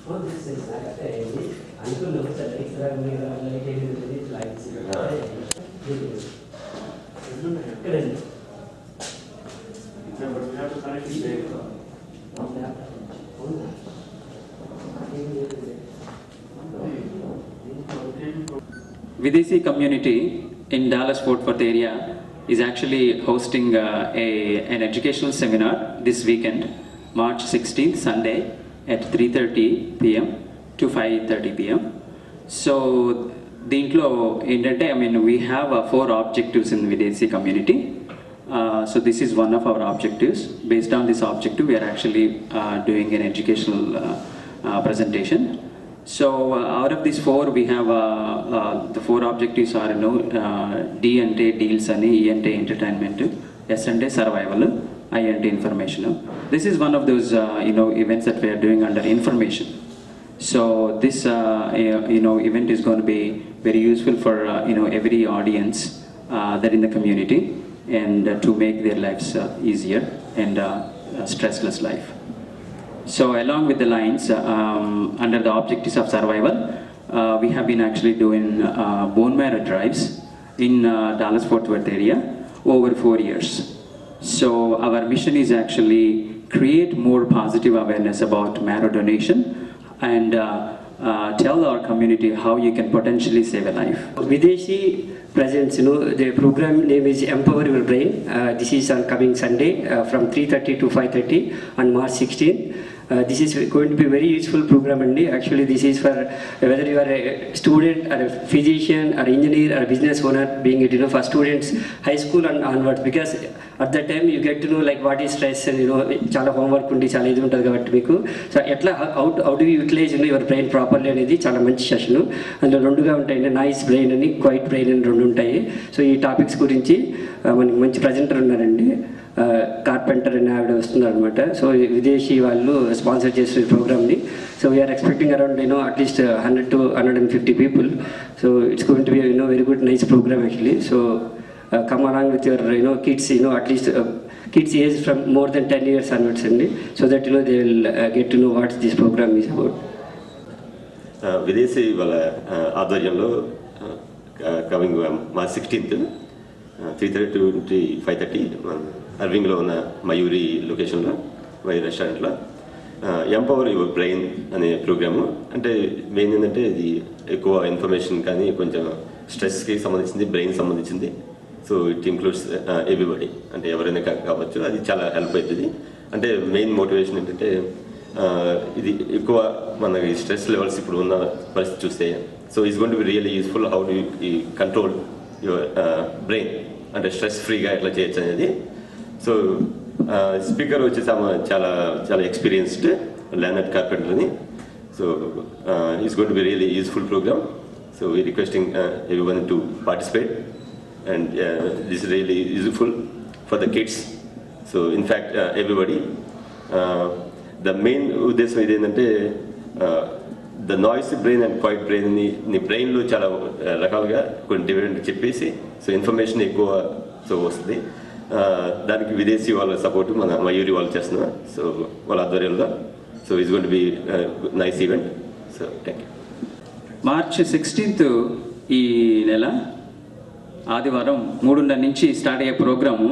This is uncle looks at extra ViDesi community in Dallas-Fort Worth area is actually hosting an educational seminar this weekend, March 16th, Sunday at 3:30 p.m. to 5:30 p.m. So, దీంట్లో ఏంటంటే we have 4 objectives in ViDesi community. So this is one of our objectives. Based on this objective, we are actually doing an educational presentation. So out of these 4, we have the 4 objectives are D ante deals ani, E ante entertainment, S ante survival, I ante information. This is one of those events that we are doing under information. So this event is going to be very useful for every audience that in the community, and to make their lives easier and stressless life. So along with the lines, under the objectives of survival, we have been actually doing bone marrow drives in Dallas-Fort Worth area over 4 years. So our mission is actually create more positive awareness about marrow donation and tell our community how you can potentially save a life. ViDesi presents, the program name is Empower Your Brain. This is on coming Sunday from 3:30 to 5:30 on March 16th. This is going to be a very useful program, and actually this is for whether you are a student or a physician or engineer or business owner, being it for students high school and onwards, because at that time you get to know like what is stress and chala homework undi chala idu untadi kabatti meeku. So etla how do you utilize your brain properly anedi chala manchi session. అందులో రెండుగా ఉంటాయి, nice brain అని quiet brain అని 2 ఉంటాయి. So ఈ topics గురించి మనకి మంచి ప్రజెంటర్ ఉన్నారండి, కార్పెంటర్ అని ఆవిడ వస్తున్నారు అనమాట. సో విదేశీ వాళ్ళు స్పాన్సర్ చేసిన ప్రోగ్రామ్ని. So we're expecting around at least 100 to 150 people. So it's going to be very good nice programme actually. So come along with your kids, at least kids age from more than 10 years onwards, so that they will get to know what this program is about. ViDesi వాళ్ళ ఆధ్వర్యంలో coming March 16th 3:30 to 5:30 అర్వింగ్లో ఉన్న మయూరి లొకేషన్లో మయూరి రెస్టారెంట్లో empower your brain అనే programme. అంటే main ఏంటంటే ఇది ఎక్కువ ఇన్ఫర్మేషన్ కానీ కొంచెం స్ట్రెస్కి సంబంధించింది, బ్రెయిన్ సంబంధించింది. సో ఇట్ ఇంక్లూడ్స్ ఎవ్రీబడి, అంటే ఎవరైనా కావచ్చు. అది చాలా హెల్ప్ అవుతుంది. అంటే మెయిన్ మోటివేషన్ ఏంటంటే ఇది ఎక్కువ మనకి స్ట్రెస్ లెవెల్స్ ఇప్పుడు ఉన్న పరిస్థితి చూస్తే, so is going to be really useful how do you control your brain, అంటే స్ట్రెస్ ఫ్రీగా ఎట్లా చేయొచ్చు అనేది. సో స్పీకర్ వచ్చేసి చాలా చాలా ఎక్స్పీరియన్స్డ్ లెర్నర్డ్ కార్పెంటర్ అని. So is going to be really useful programme. So we requesting everyone to participate, and this is really useful for the kids. So in fact everybody, the main uddesham idendante the noisy brain and quiet brain ni brain lo chala rakaluga కొన్ని different చెప్పేసి so information ఎక్కువ so వస్తుంది. దానికి విదేశీ వాళ్ళ support మన మయూరి వాళ్ళు చేస్తున్నారు. సో వాళ్ళ ఆధ్వర్యంలో so it's going to be nice event. So thank you. March 16th ఈ నెల ఆదివారం 3:30 నుంచి స్టార్ట్ అయ్యే ప్రోగ్రాము.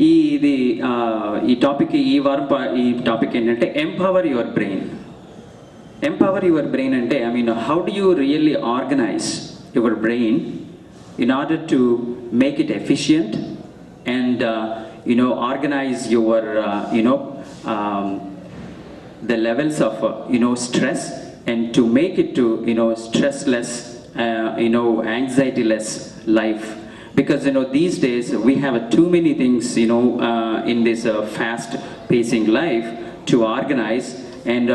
ఈ టాపిక్ ఈ టాపిక్ ఏంటంటే empower your brain. Empower your brain అంటే how do you really organise your brain in order to make it efficient and organize your the levels of stress, and to make it to stressless, anxiety-less life. Because these days we have too many things in this fast pacing life to organize, and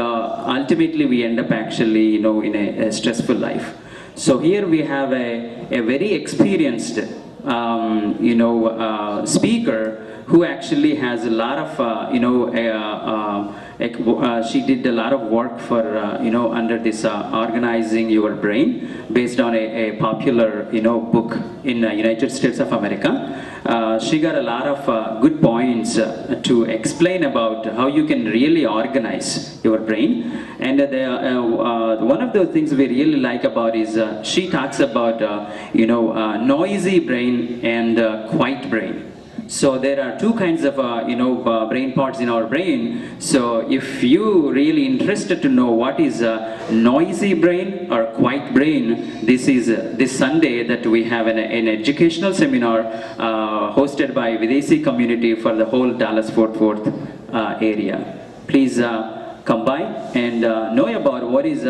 ultimately we end up actually in a stressful life. So here we have a very experienced speaker who actually has a lot of, she did a lot of work for, under this Organizing Your Brain, based on a popular, book in the United States of America. She got a lot of good points to explain about how you can really organize your brain. And one of the things we really like about is she talks about, noisy brain and quiet brain. So there are two kinds of brain parts in our brain. So if you really interested to know what is a noisy brain or quiet brain, this is this Sunday that we have an educational seminar hosted by ViDesi community for the whole Dallas-Fort Worth area. Please come by and know about what is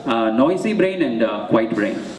noisy brain and quiet brain.